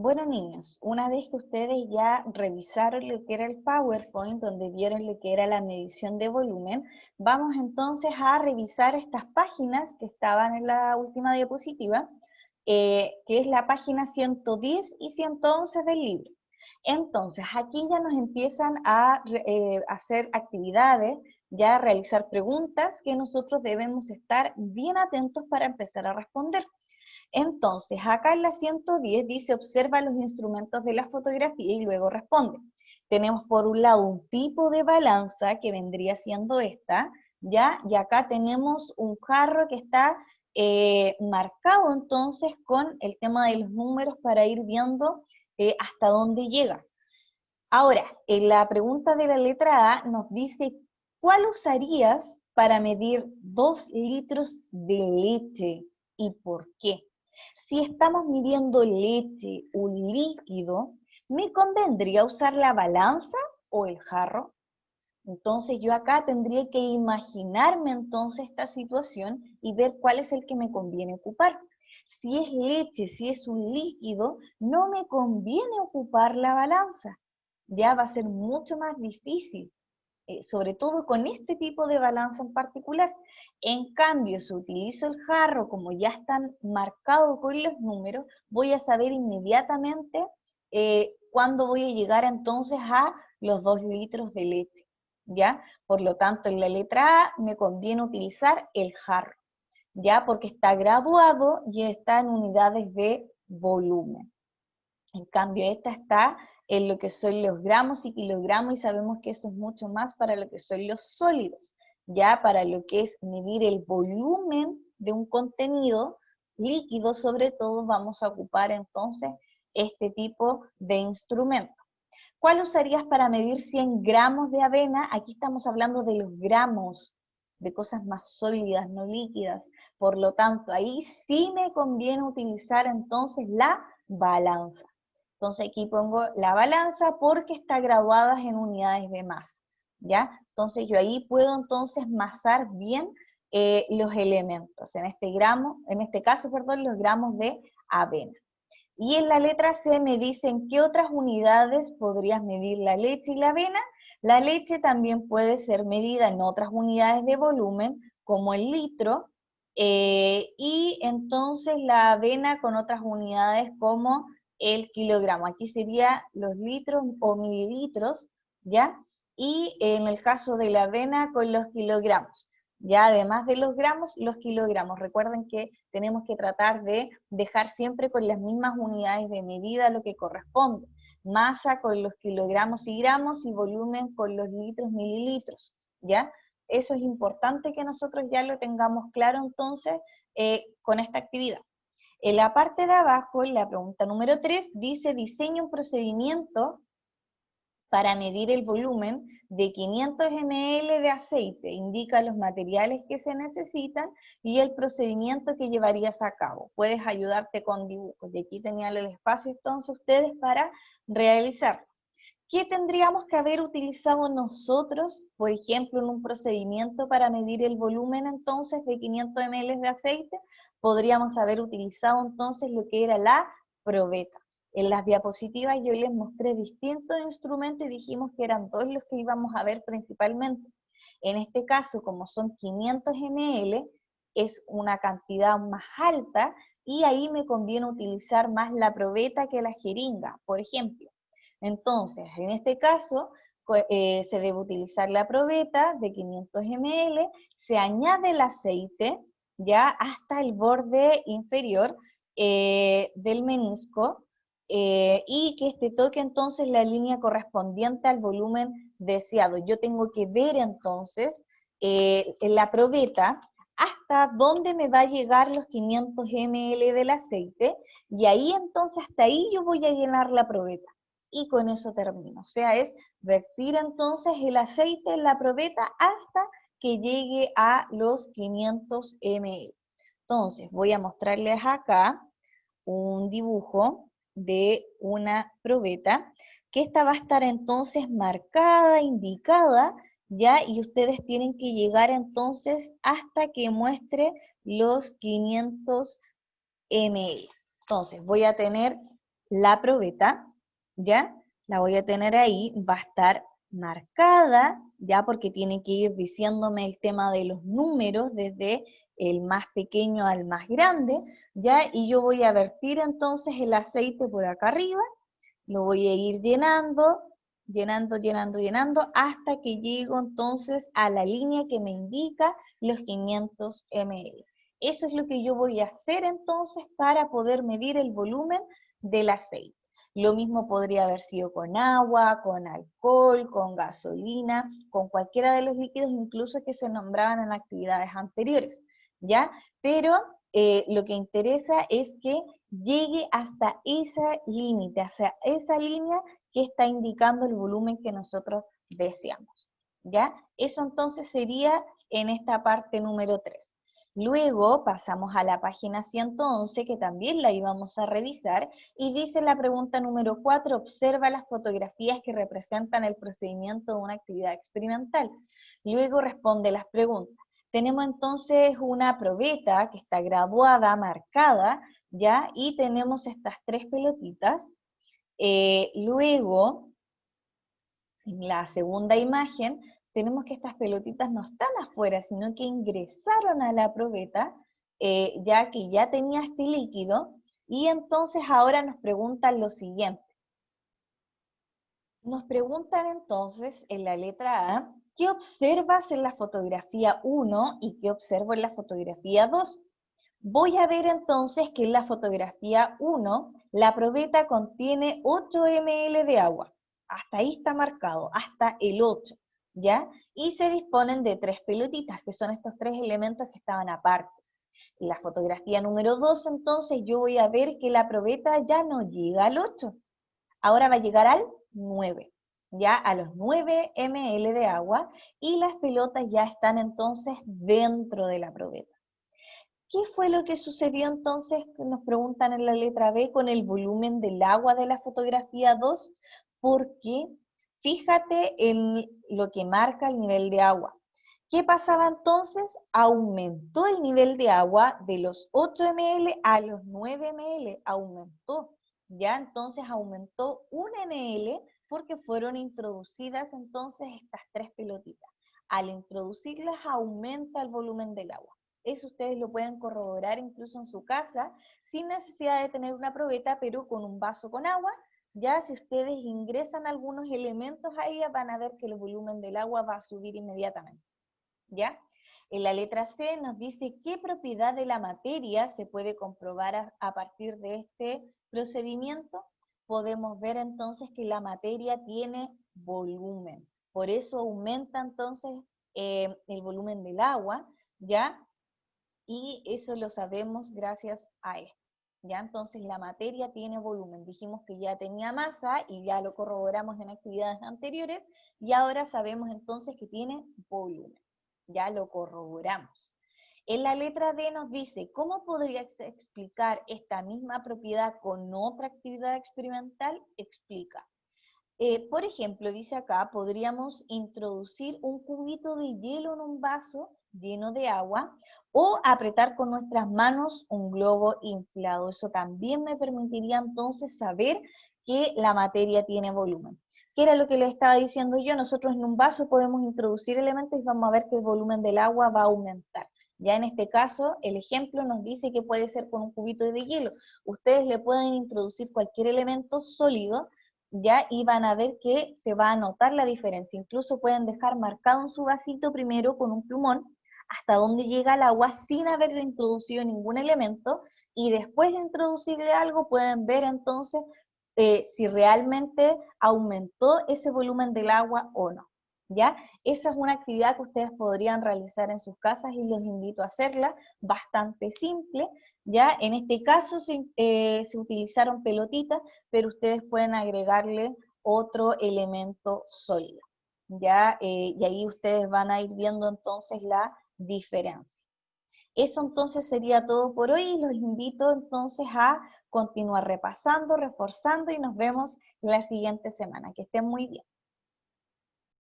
Bueno, niños, una vez que ustedes ya revisaron lo que era el PowerPoint, donde vieron lo que era la medición de volumen, vamos entonces a revisar estas páginas que estaban en la última diapositiva, que es la página 110 y 111 del libro. Entonces, aquí ya nos empiezan a hacer actividades, ya a realizar preguntas que nosotros debemos estar bien atentos para empezar a responder. Entonces, acá en la 110 dice, observa los instrumentos de la fotografía y luego responde. Tenemos por un lado un tipo de balanza que vendría siendo esta, ¿ya? Y acá tenemos un jarro que está marcado entonces con el tema de los números para ir viendo hasta dónde llega. Ahora, en la pregunta de la letra A nos dice, ¿cuál usarías para medir 2 litros de leche y por qué? Si estamos midiendo leche, un líquido, ¿me convendría usar la balanza o el jarro? Entonces yo acá tendría que imaginarme entonces esta situación y ver cuál es el que me conviene ocupar. Si es leche, si es un líquido, no me conviene ocupar la balanza. Ya va a ser mucho más difícil, sobre todo con este tipo de balanza en particular. En cambio, si utilizo el jarro, como ya están marcados con los números, voy a saber inmediatamente cuándo voy a llegar entonces a los 2 litros de leche, ¿ya? Por lo tanto, en la letra A me conviene utilizar el jarro, ¿ya? Porque está graduado y está en unidades de volumen. En cambio, esta está en lo que son los gramos y kilogramos y sabemos que eso es mucho más para lo que son los sólidos, ya para lo que es medir el volumen de un contenido líquido, sobre todo vamos a ocupar entonces este tipo de instrumento. ¿Cuál usarías para medir 100 gramos de avena? Aquí estamos hablando de los gramos, de cosas más sólidas, no líquidas. Por lo tanto, ahí sí me conviene utilizar entonces la balanza. Entonces aquí pongo la balanza porque está graduada en unidades de masa, ¿ya? Entonces yo ahí puedo entonces masar bien los elementos, en este caso, perdón, los gramos de avena. Y en la letra C me dicen qué otras unidades podrías medir la leche y la avena. La leche también puede ser medida en otras unidades de volumen, como el litro, y entonces la avena con otras unidades como el kilogramo. Aquí sería los litros o mililitros, ¿ya? Y en el caso de la avena con los kilogramos. Ya además de los gramos, los kilogramos. Recuerden que tenemos que tratar de dejar siempre con las mismas unidades de medida lo que corresponde. Masa con los kilogramos y gramos y volumen con los litros, mililitros, ¿ya? Eso es importante que nosotros ya lo tengamos claro entonces con esta actividad. En la parte de abajo, en la pregunta número 3, dice diseña un procedimiento para medir el volumen de 500 ml de aceite, indica los materiales que se necesitan y el procedimiento que llevarías a cabo. Puedes ayudarte con dibujos, y aquí tenían el espacio entonces ustedes para realizarlo. ¿Qué tendríamos que haber utilizado nosotros, por ejemplo, en un procedimiento para medir el volumen entonces de 500 ml de aceite? Podríamos haber utilizado entonces lo que era la probeta. En las diapositivas yo les mostré distintos instrumentos y dijimos que eran dos los que íbamos a ver principalmente. En este caso, como son 500 ml, es una cantidad más alta y ahí me conviene utilizar más la probeta que la jeringa, por ejemplo. Entonces, en este caso, se debe utilizar la probeta de 500 ml, se añade el aceite ya hasta el borde inferior del menisco y que este toque entonces la línea correspondiente al volumen deseado. Yo tengo que ver entonces en la probeta hasta dónde me va a llegar los 500 ml del aceite y ahí entonces hasta ahí yo voy a llenar la probeta y con eso termino. O sea, es vertir entonces el aceite en la probeta hasta que llegue a los 500 ml. Entonces, voy a mostrarles acá un dibujo de una probeta, que esta va a estar entonces marcada, indicada, ya, y ustedes tienen que llegar entonces hasta que muestre los 500 ml. Entonces, voy a tener la probeta, ¿ya? La voy a tener ahí, va a estar marcada, ¿ya? Porque tiene que ir diciéndome el tema de los números desde el más pequeño al más grande, ¿ya? Y yo voy a vertir entonces el aceite por acá arriba, lo voy a ir llenando, llenando, llenando, llenando, hasta que llego entonces a la línea que me indica los 500 ml. Eso es lo que yo voy a hacer entonces para poder medir el volumen del aceite. Lo mismo podría haber sido con agua, con alcohol, con gasolina, con cualquiera de los líquidos incluso que se nombraban en actividades anteriores, ¿ya? Pero lo que interesa es que llegue hasta ese límite, hacia esa línea que está indicando el volumen que nosotros deseamos, ¿ya? Eso entonces sería en esta parte número 3. Luego pasamos a la página 111, que también la íbamos a revisar, y dice la pregunta número 4, observa las fotografías que representan el procedimiento de una actividad experimental. Luego responde las preguntas. Tenemos entonces una probeta que está graduada, marcada, ¿ya? Y tenemos estas 3 pelotitas. Luego, en la segunda imagen, tenemos que estas pelotitas no están afuera, sino que ingresaron a la probeta, ya que ya tenía este líquido, y entonces ahora nos preguntan lo siguiente. Nos preguntan entonces en la letra A, ¿qué observas en la fotografía 1 y qué observo en la fotografía 2? Voy a ver entonces que en la fotografía 1, la probeta contiene 8 ml de agua. Hasta ahí está marcado, hasta el 8, ¿ya? Y se disponen de 3 pelotitas, que son estos 3 elementos que estaban aparte. En la fotografía número 2, entonces, yo voy a ver que la probeta ya no llega al 8. Ahora va a llegar al 9, ya a los 9 ml de agua, y las pelotas ya están entonces dentro de la probeta. ¿Qué fue lo que sucedió entonces, que nos preguntan en la letra B, con el volumen del agua de la fotografía 2? Porque fíjate en lo que marca el nivel de agua. ¿Qué pasaba entonces? Aumentó el nivel de agua de los 8 ml a los 9 ml, aumentó, ¿ya? Entonces aumentó 1 ml porque fueron introducidas entonces estas 3 pelotitas. Al introducirlas aumenta el volumen del agua. Eso ustedes lo pueden corroborar incluso en su casa, sin necesidad de tener una probeta, pero con un vaso con agua. Ya si ustedes ingresan algunos elementos ahí, van a ver que el volumen del agua va a subir inmediatamente, ¿ya? En la letra C nos dice qué propiedad de la materia se puede comprobar a partir de este procedimiento. Podemos ver entonces que la materia tiene volumen. Por eso aumenta entonces el volumen del agua, ¿ya? Y eso lo sabemos gracias a esto. ¿Ya? Entonces la materia tiene volumen. Dijimos que ya tenía masa y ya lo corroboramos en actividades anteriores y ahora sabemos entonces que tiene volumen. Ya lo corroboramos. En la letra D nos dice, ¿cómo podrías explicar esta misma propiedad con otra actividad experimental? Explica. Por ejemplo, dice acá, podríamos introducir un cubito de hielo en un vaso lleno de agua o apretar con nuestras manos un globo inflado. Eso también me permitiría entonces saber que la materia tiene volumen. ¿Qué era lo que les estaba diciendo yo? Nosotros en un vaso podemos introducir elementos y vamos a ver que el volumen del agua va a aumentar. Ya en este caso, el ejemplo nos dice que puede ser con un cubito de hielo. Ustedes le pueden introducir cualquier elemento sólido, ya, y van a ver que se va a notar la diferencia. Incluso pueden dejar marcado en su vasito primero con un plumón hasta dónde llega el agua sin haberle introducido ningún elemento, y después de introducirle algo pueden ver entonces si realmente aumentó ese volumen del agua o no. ¿Ya? Esa es una actividad que ustedes podrían realizar en sus casas y los invito a hacerla, bastante simple. ¿Ya? En este caso se utilizaron pelotitas, pero ustedes pueden agregarle otro elemento sólido, ¿ya? Y ahí ustedes van a ir viendo entonces la diferencia. Eso entonces sería todo por hoy, los invito entonces a continuar repasando, reforzando y nos vemos la siguiente semana. Que estén muy bien.